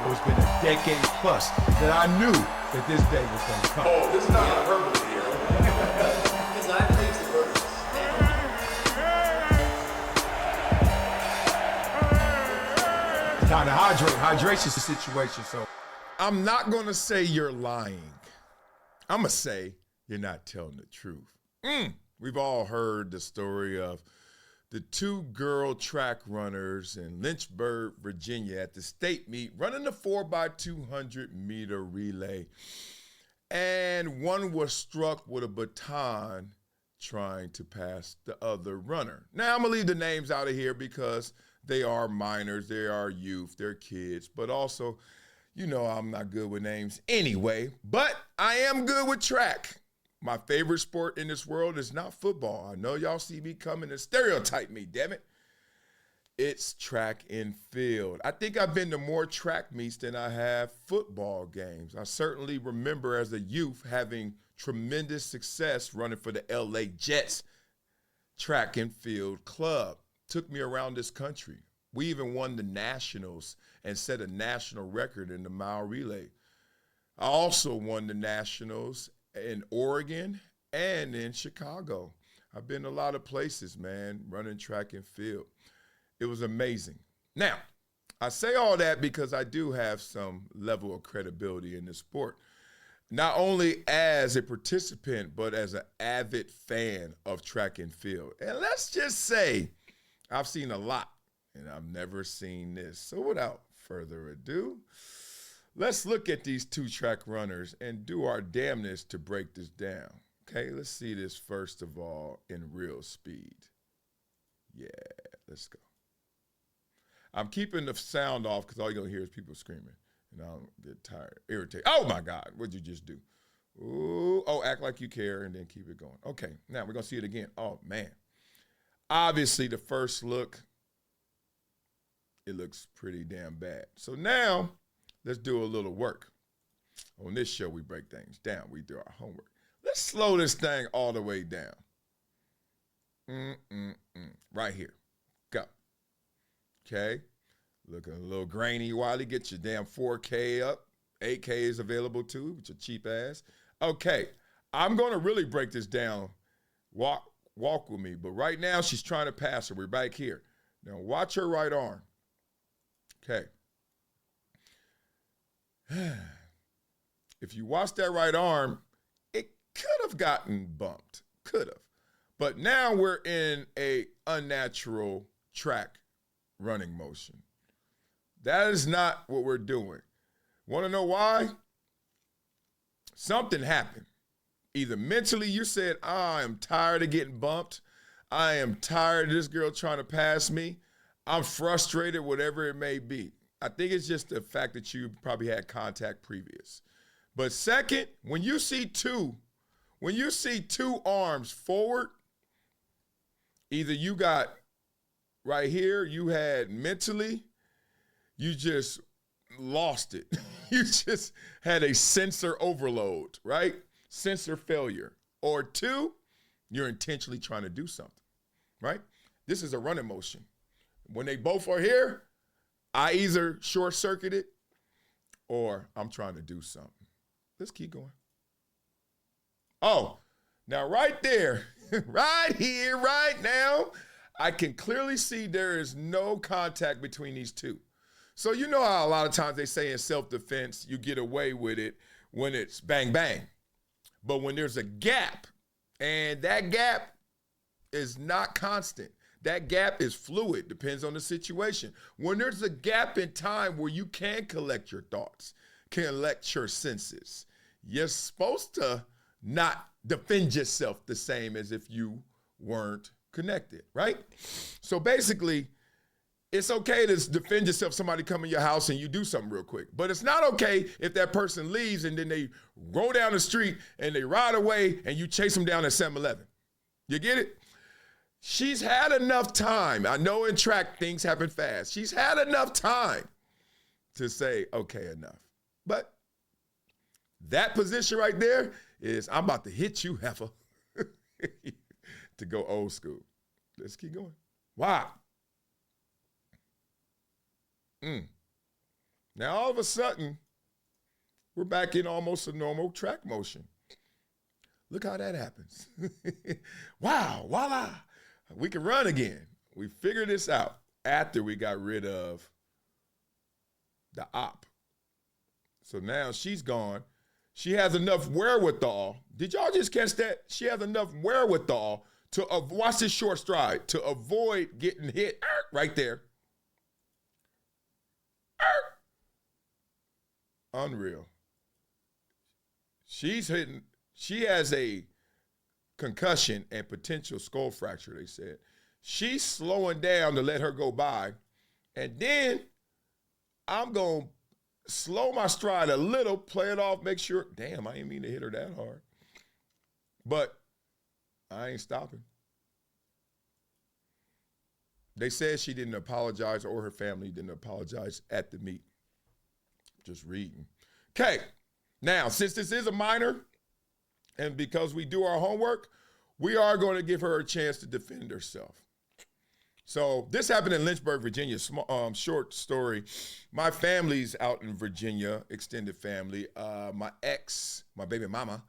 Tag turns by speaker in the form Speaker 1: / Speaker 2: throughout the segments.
Speaker 1: It's been a decade plus that I knew that this day was going to come.
Speaker 2: Oh, this is not hyperbole here.
Speaker 3: Because I praise the birds.
Speaker 1: It's time to hydrate. Hydration's the situation, so.
Speaker 4: I'm not going to say you're lying. I'm going to say you're not telling the truth. We've all heard the story of the two girl track runners in Lynchburg, Virginia at the state meet running the 4x200 meter relay. And one was struck with a baton trying to pass the other runner. Now, I'm going to leave the names out of here because they are minors, they are youth, they're kids, but also, you know, I'm not good with names anyway, but I am good with track. My favorite sport in this world is not football. I know y'all see me coming to stereotype me, damn it. It's track and field. I think I've been to more track meets than I have football games. I certainly remember as a youth having tremendous success running for the LA Jets track and field club. Took me around this country. We even won the nationals and set a national record in the mile relay. I also won the nationals in Oregon and in Chicago. I've been a lot of places, man, running track and field. It was amazing. Now, I say all that because I do have some level of credibility in this sport, not only as a participant, but as an avid fan of track and field. And let's just say I've seen a lot, and I've never seen this. So without further ado, let's look at these two track runners and do our damnness to break this down. Okay, let's see this first of all in real speed. Yeah, let's go. I'm keeping the sound off because all you're going to hear is people screaming. And I'll get tired, irritated. Oh, my God, what'd you just do? Ooh, oh, act like you care and then keep it going. Okay, now we're going to see it again. Oh, man. Obviously, the first look, it looks pretty damn bad. So now, let's do a little work. On this show, we break things down. We do our homework. Let's slow this thing all the way down. Right here. Go. Okay. Looking a little grainy, Wiley. Get your damn 4K up. 8K is available too, with your cheap ass. Okay. I'm going to really break this down. Walk with me. But right now, she's trying to pass her. We're back here. Now, watch her right arm. Okay. If you watch that right arm, it could have gotten bumped. Could have. But now we're in a unnatural track running motion. That is not what we're doing. Want to know why? Something happened. Either mentally you said, I am tired of getting bumped. I am tired of this girl trying to pass me. I'm frustrated, whatever it may be. I think it's just the fact that you probably had contact previous. But second, when you see two arms forward, either you got right here, you had mentally, you just lost it. You just had a sensor overload, right? Sensor failure. Or two, you're intentionally trying to do something, right? This is a running motion. When they both are here, I either short circuit it or I'm trying to do something. Let's keep going. Oh, now right there, right here, right now, I can clearly see there is no contact between these two. So you know how a lot of times they say in self-defense, you get away with it when it's bang, bang. But when there's a gap, and that gap is not constant, that gap is fluid, depends on the situation. When there's a gap in time where you can collect your thoughts, collect your senses, you're supposed to not defend yourself the same as if you weren't connected, right? So basically, it's okay to defend yourself, somebody come in your house and you do something real quick. But it's not okay if that person leaves and then they go down the street and they ride away and you chase them down at 7-Eleven. You get it? She's had enough time. I know in track things happen fast. She's had enough time to say, okay, enough. But that position right there is, I'm about to hit you, heifer, to go old school. Let's keep going. Wow. Now, all of a sudden, we're back in almost a normal track motion. Look how that happens. Wow, voila. We can run again. We figured this out after we got rid of the op. So now she's gone. She has enough wherewithal. Did y'all just catch that? She has enough wherewithal to watch this short stride, to avoid getting hit right there. Unreal. She has a concussion and potential skull fracture, they said. She's slowing down to let her go by. And then I'm going to slow my stride a little, play it off, make sure, damn, I didn't mean to hit her that hard. But I ain't stopping. They said she didn't apologize, or her family didn't apologize at the meet. Just reading. Okay, now, since this is a minor, and because we do our homework, we are going to give her a chance to defend herself. So this happened in Lynchburg, Virginia. Short story. My family's out in Virginia, extended family. My ex, my baby mama,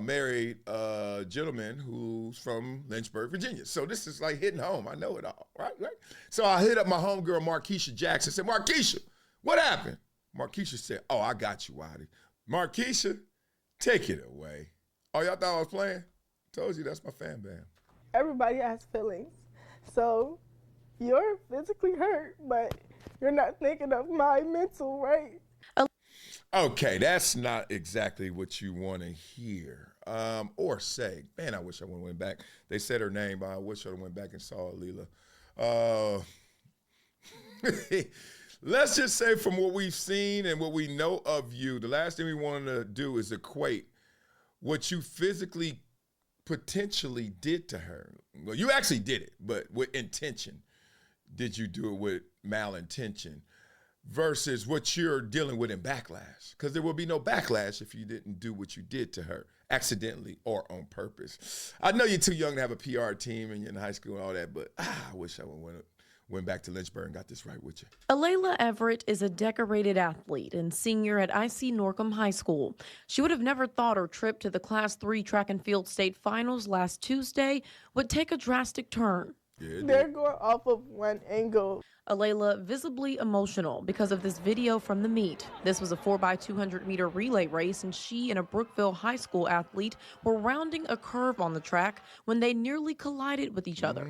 Speaker 4: married a gentleman who's from Lynchburg, Virginia. So this is like hitting home. I know it all, right? So I hit up my homegirl, Markeisha Jackson. I said, Markeisha, what happened? Markeisha said, oh, I got you, Wiley. Markeisha, take it away. Oh, y'all thought I was playing? Told you that's my fan band.
Speaker 2: Everybody has feelings. So you're physically hurt, but you're not thinking of my mental, right?
Speaker 4: Okay, that's not exactly what you want to hear or say. Man, I wish I would have went back. They said her name, but I wish I would have went back and saw Leela. Let's just say from what we've seen and what we know of you, the last thing we want to do is equate what you physically potentially did to her. Well, you actually did it, but with intention. Did you do it with malintention? Versus what you're dealing with in backlash. Because there will be no backlash if you didn't do what you did to her, accidentally or on purpose. I know you're too young to have a PR team and you're in high school and all that, but I wish I went back to Lynchburg and got this right with you.
Speaker 5: Alayla Everett is a decorated athlete and senior at IC Norcom High School. She would have never thought her trip to the Class 3 track and field state finals last Tuesday would take a drastic turn.
Speaker 4: Yeah,
Speaker 2: They're going off of one angle.
Speaker 5: Alayla visibly emotional because of this video from the meet. This was a 4x200 meter relay race, and she and a Brookville High School athlete were rounding a curve on the track when they nearly collided with each other.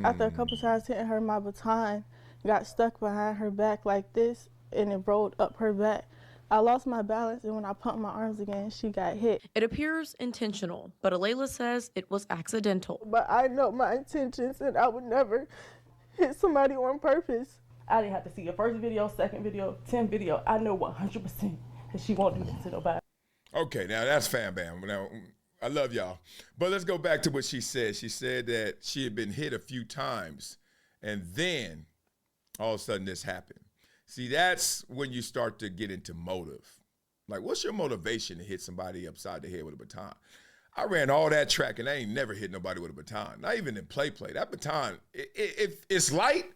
Speaker 2: After a couple times hitting her, my baton got stuck behind her back like this, and it rolled up her back. I lost my balance, and when I pumped my arms again, she got hit.
Speaker 5: It appears intentional, but Alayla says it was accidental.
Speaker 2: But I know my intentions, and I would never hit somebody on purpose. I didn't have to see your first video, second video, 10 video. I know 100% that she won't do this to nobody.
Speaker 4: Okay, now that's fan bam. Now, I love y'all. But let's go back to what she said. She said that she had been hit a few times, and then all of a sudden this happened. See, that's when you start to get into motive. Like, what's your motivation to hit somebody upside the head with a baton? I ran all that track, and I ain't never hit nobody with a baton. Not even in play. That baton, it's light,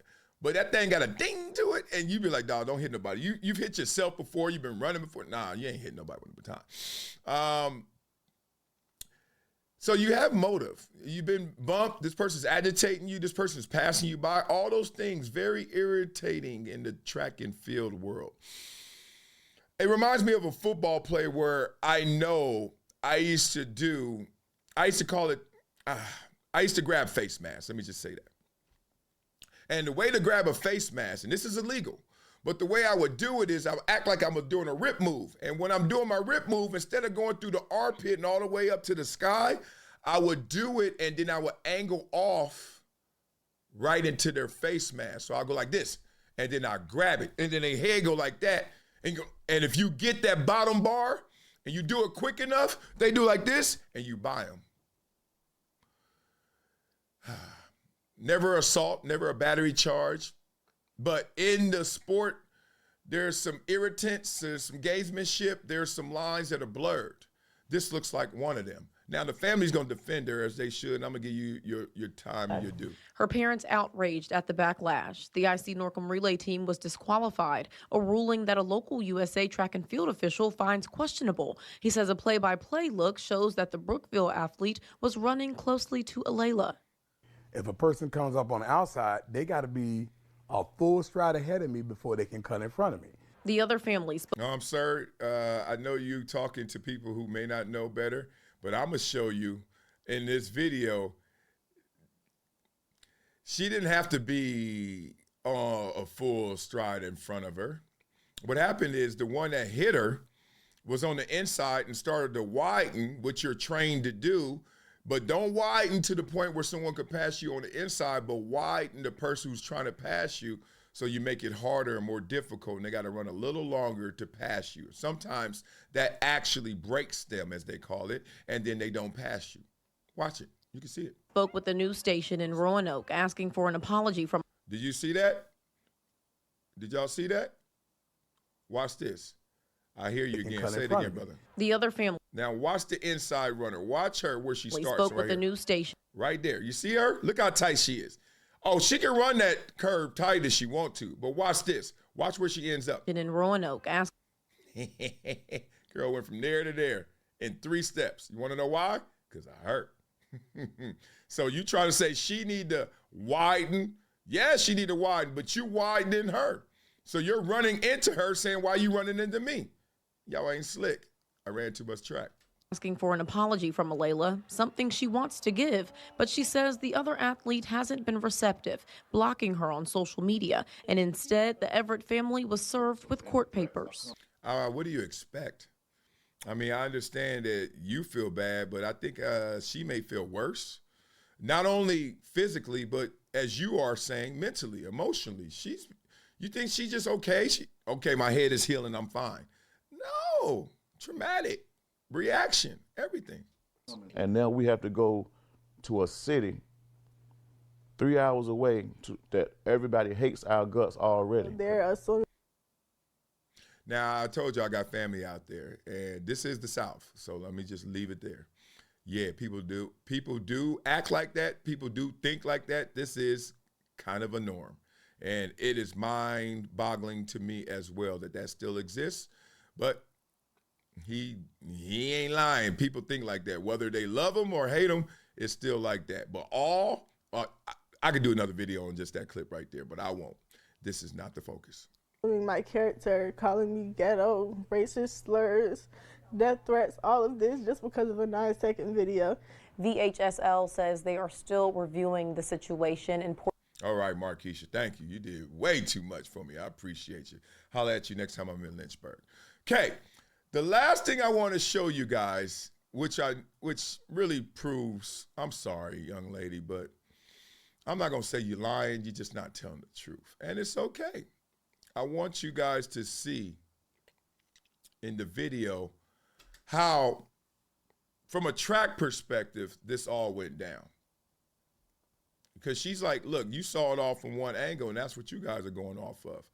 Speaker 4: but that thing got a ding to it, and you be like, dawg, don't hit nobody. You've hit yourself before. You've been running before. Nah, you ain't hitting nobody with a baton. So you have motive. You've been bumped. This person's agitating you. This person's passing you by. All those things, very irritating in the track and field world. It reminds me of a football play where I know I used to grab face masks. Let me just say that. And the way to grab a face mask, and this is illegal, but the way I would do it is I would act like I'm doing a rip move. And when I'm doing my rip move, instead of going through the armpit and all the way up to the sky, I would do it and then I would angle off right into their face mask. So I'll go like this, and then I grab it, and then their head go like that. And if you get that bottom bar and you do it quick enough, they do like this, and you buy them. Never assault, never a battery charge. But in the sport, there's some irritants, there's some gamesmanship, there's some lines that are blurred. this looks like one of them. Now, the family's going to defend her as they should, and I'm going to give you your time and your due.
Speaker 5: Her parents outraged at the backlash. The IC Norcom relay team was disqualified, a ruling that a local USA track and field official finds questionable. He says a play-by-play look shows that the Brookville athlete was running closely to Alayla.
Speaker 6: If a person comes up on the outside, they got to be a full stride ahead of me before they can cut in front of me.
Speaker 5: The other families.
Speaker 4: No, I'm sorry. I know you talking to people who may not know better, but I'm going to show you in this video, she didn't have to be a full stride in front of her. What happened is the one that hit her was on the inside and started to widen, which you're trained to do, but don't widen to the point where someone could pass you on the inside, but widen the person who's trying to pass you so you make it harder and more difficult, and they got to run a little longer to pass you. Sometimes that actually breaks them, as they call it, and then they don't pass you. Watch it. You can see it.
Speaker 5: Spoke with the news station in Roanoke asking for an apology from.
Speaker 4: Did you see that? Did y'all see that? Watch this. I hear you again. Say it again, brother.
Speaker 5: The other family.
Speaker 4: Now watch the inside runner. Watch her where she starts.
Speaker 5: Spoke with the news station.
Speaker 4: Right there. You see her? Look how tight she is. Oh, she can run that curve tight as she want to, but watch this. Watch where she ends up.
Speaker 5: In Roanoke,
Speaker 4: Girl went from there to there in 3 steps. You want to know why? Because I hurt. So you try to say she need to widen. Yeah, she need to widen, but you widening her. So you're running into her saying, why you running into me? Y'all ain't slick. I ran too much track.
Speaker 5: Asking for an apology from Alayla, something she wants to give, but she says the other athlete hasn't been receptive, blocking her on social media, and instead the Everett family was served with court papers.
Speaker 4: What do you expect? I mean, I understand that you feel bad, but I think she may feel worse, not only physically, but as you are saying, mentally, emotionally. You think she's just okay? Okay, my head is healing, I'm fine. No, traumatic. Reaction, everything.
Speaker 7: And now we have to go to a city 3 hours away that everybody hates our guts already.
Speaker 2: There are so.
Speaker 4: Now, I told you I got family out there, and this is the South, so let me just leave it there. Yeah, people do act like that. People do think like that. This is kind of a norm, and it is mind-boggling to me as well that still exists, but he ain't lying. People think like that. Whether they love him or hate him, it's still like that. But I could do another video on just that clip right there, but I won't. This is not the focus.
Speaker 2: My character, calling me ghetto, racist slurs, death threats, all of this just because of a 9-second video.
Speaker 5: VHSL says they are still reviewing the situation in
Speaker 4: All right, Markeisha, thank you. You did way too much for me. I appreciate you. Holler at you next time I'm in Lynchburg. Okay. The last thing I want to show you guys, which really proves, I'm sorry, young lady, but I'm not going to say you're lying. You're just not telling the truth. And it's okay. I want you guys to see in the video how, from a track perspective, this all went down. Because she's like, look, you saw it all from one angle, and that's what you guys are going off of.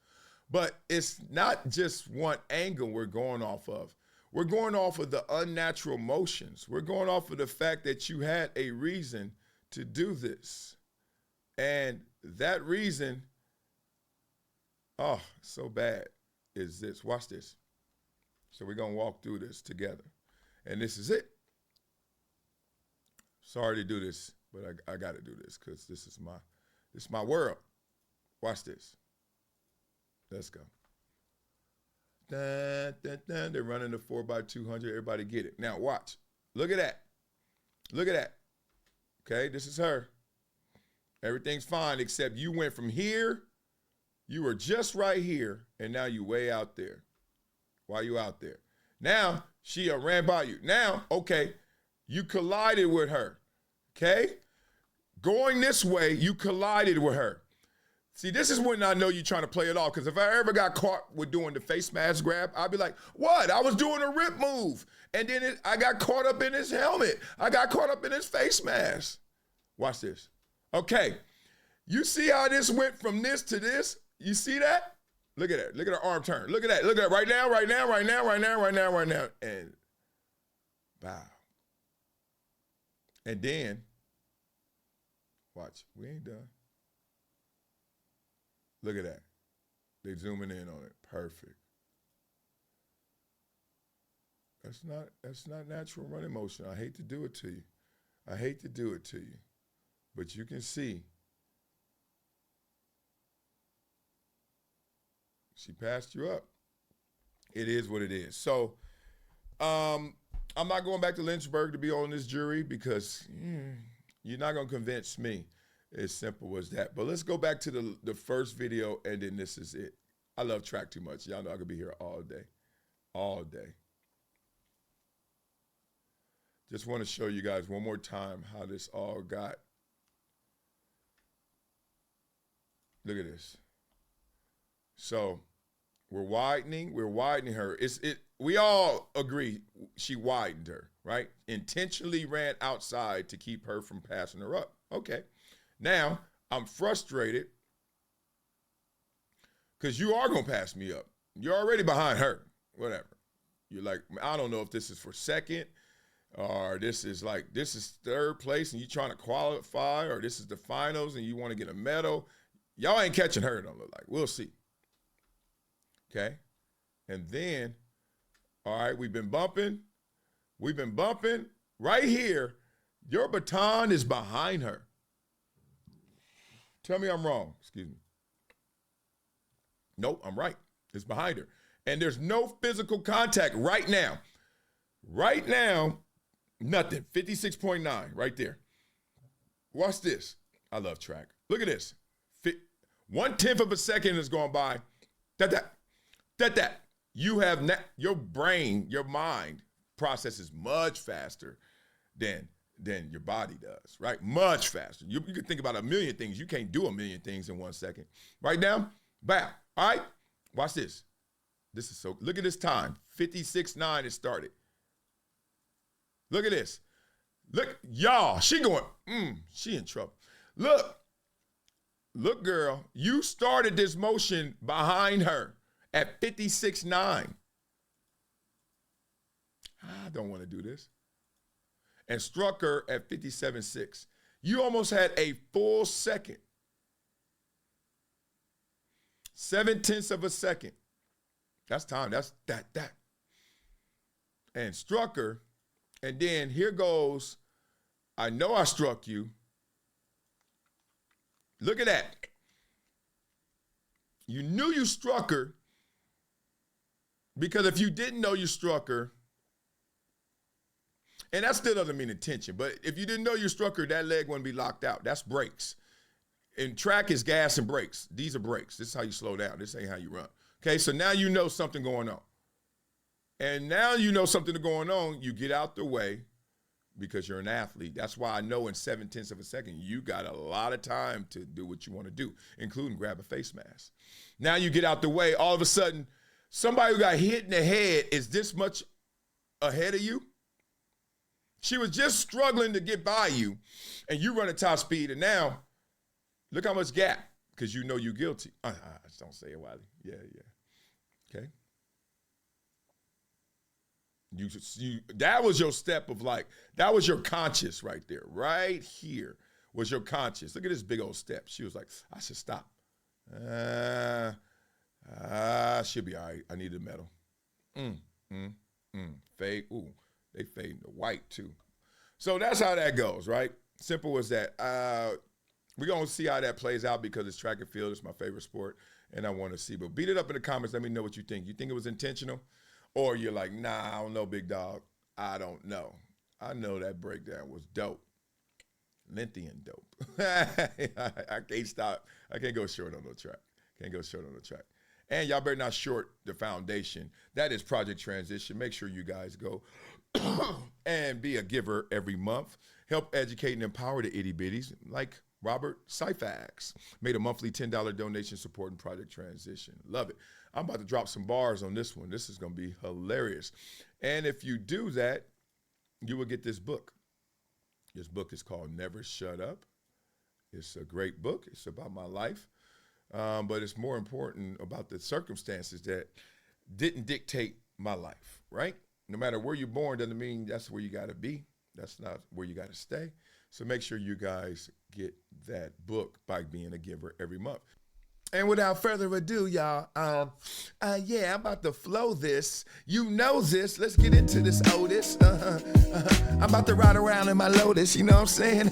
Speaker 4: But it's not just one angle we're going off of. We're going off of the unnatural motions. We're going off of the fact that you had a reason to do this. And that reason, oh, so bad, is this. Watch this. So we're going to walk through this together. And this is it. Sorry to do this, but I got to do this because this is my world. Watch this. Let's go. Dun, dun, dun. They're running the 4x200. Everybody get it. Now watch. Look at that. Look at that. Okay, this is her. Everything's fine except you went from here. You were just right here, and now you way out there. Why you out there? Now she ran by you. Now, okay, you collided with her. Okay? Going this way, you collided with her. See, this is when I know you're trying to play it off, because if I ever got caught with doing the face mask grab, I'd be like, what? I was doing a rip move. And then I got caught up in his helmet. I got caught up in his face mask. Watch this. Okay. You see how this went from this to this? You see that? Look at that. Look at her arm turn. Look at that. Look at that. Right now, right now, right now, right now, right now, right now. And Bow. And then, watch, we ain't done. Look at that. They zooming in on it. Perfect. That's not natural running motion. I hate to do it to you. I hate to do it to you. But you can see. She passed you up. It is what it is. So, I'm not going back to Lynchburg to be on this jury because you're not going to convince me. As simple as that. But let's go back to the first video, and then this is it. I love track too much. Y'all know I could be here all day. All day. Just want to show you guys one more time how this all got. Look at this. So we're widening her. We all agree she widened her, right? Intentionally ran outside to keep her from passing her up. Okay. Now, I'm frustrated because you are going to pass me up. You're already behind her, whatever. You're like, I don't know if this is for second or this is third place and you're trying to qualify, or this is the finals and you want to get a medal. Y'all ain't catching her, it don't look like. We'll see. Okay? And then, all right, we've been bumping. Right here, your baton is behind her. Tell me I'm wrong. Excuse me. Nope, I'm right. It's behind her. And there's no physical contact right now. Right now, nothing. 56.9 right there. Watch this. I love track. Look at this. 1/10 of a second has gone by. That. You have your brain, your mind processes much faster than your body does, right? Much faster. You can think about a million things. You can't do a million things in 1 second. Right now, bow. All right? Watch this. This is so, look at this time. 56.9 it started. Look at this. Look, y'all, she going, she in trouble. Look, girl, you started this motion behind her at 56.9. I don't want to do this. And struck her at 57.6. You almost had a full second. 0.7 of a second. That's time. That's that. And struck her. And then here goes, I know I struck you. Look at that. You knew you struck her because if you didn't know you struck her, and that still doesn't mean intention, but if you didn't know you struck her, that leg wouldn't be locked out. That's brakes. And track is gas and brakes. These are brakes. This is how you slow down. This ain't how you run. Okay, so now you know something going on. And now you know something going on, you get out the way because you're an athlete. That's why I know in 0.7 of a second, you got a lot of time to do what you want to do, including grab a face mask. Now you get out the way, all of a sudden, somebody who got hit in the head is this much ahead of you. She was just struggling to get by you, and you run at top speed, and now, look how much gap, because you know you're guilty. Just don't say it, Wiley. Yeah. Okay? That was your step of that was your conscious right there. Right here was your conscious. Look at this big old step. She was like, I should stop. She'll be all right. I need a medal. Fade. Ooh, they fade to white too. So that's how that goes, right? Simple as that. We're going to see how that plays out because it's track and field. It's my favorite sport, and I want to see. But beat it up in the comments. Let me know what you think. You think it was intentional? Or you're like, nah, I don't know, big dog. I don't know. I know that breakdown was dope. Lengthy and dope. I can't stop. I can't go short on no track. And y'all better not short the foundation. That is Project Transition. Make sure you guys go and be a giver every month. Help educate and empower the itty bitties like Robert Syfax made a monthly $10 donation supporting Project Transition. Love it. I'm about to drop some bars on this one. This is going to be hilarious. And if you do that, you will get this book. This book is called Never Shut Up. It's a great book. It's about my life. But it's more important about the circumstances that didn't dictate my life, right? no matter where you're born doesn't mean that's where you got to be. That's not where you got to stay. So make sure you guys get that book by being a giver every month. And without further ado, y'all, yeah, I'm about to flow this. You know this. Let's get into this, Otis. I'm about to ride around in my Lotus, you know what I'm saying?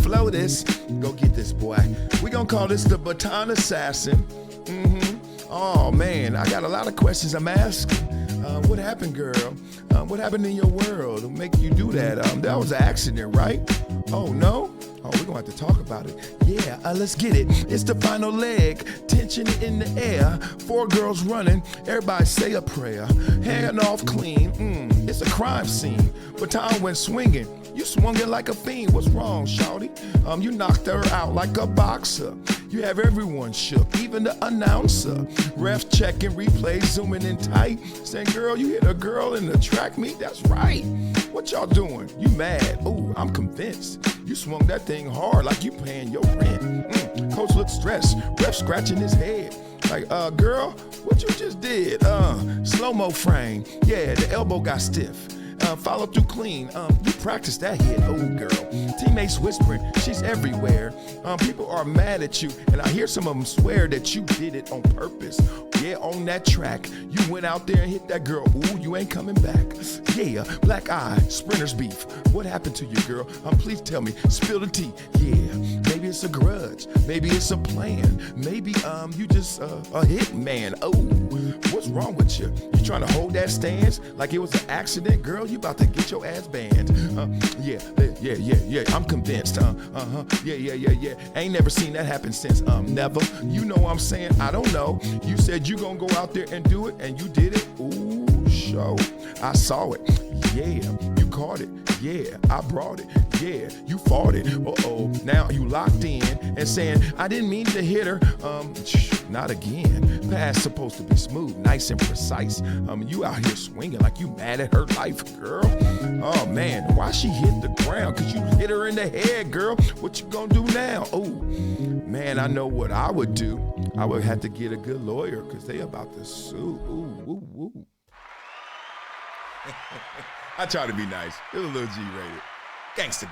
Speaker 4: Flow this. Go get this, boy. We gonna call this the Baton Assassin. Oh, man, I got a lot of questions I'm asking. What happened, girl? What happened in your world to make you do that? That was an accident, right? Oh, no? Oh, we're gonna have to talk about it. Yeah, let's get it. It's the final leg. Tension in the air. 4 girls running. Everybody say a prayer. Hand off clean. It's a crime scene. Baton went swinging. You swung it like a fiend. What's wrong, shawty? You knocked her out like a boxer. You have everyone shook, even the announcer. Refs checking replays, zooming in tight. Saying, girl, you hit a girl in the track meet? That's right. What y'all doing? You mad? Ooh, I'm convinced. You swung that thing hard like you paying your rent. Coach looked stressed, ref scratching his head. Like, girl, what you just did? Slow-mo frame. Yeah, the elbow got stiff. Follow through clean. You practice that hit. Oh, girl. Teammates whispering, she's everywhere. People are mad at you, and I hear some of them swear that you did it on purpose. Yeah, on that track, you went out there and hit that girl. Ooh, you ain't coming back. Yeah, black eye, sprinters beef. What happened to you, girl? Please tell me. Spill the tea. Yeah, maybe it's a grudge. Maybe it's a plan. Maybe you just a hit man. Oh, what's wrong with you? You trying to hold that stance like it was an accident, girl? You about to get your ass banned. Yeah, I'm convinced. Yeah. Ain't never seen that happen since. Never. You know what I'm saying? I don't know. You said you gonna go out there and do it, and you did it. Ooh, show. I saw it. Yeah, you caught it. Yeah, I brought it. Yeah, you fought it. Uh-oh, now you locked in and saying, I didn't mean to hit her. Not again. Pass supposed to be smooth, nice and precise. You out here swinging like you mad at her life, girl. Oh, man, why she hit the ground? Cause you hit her in the head, girl. What you gonna do now? Oh, man, I know what I would do. I would have to get a good lawyer cause they about to sue. Ooh, woo, woo. I try to be nice. It was a little G-rated. Gangsta.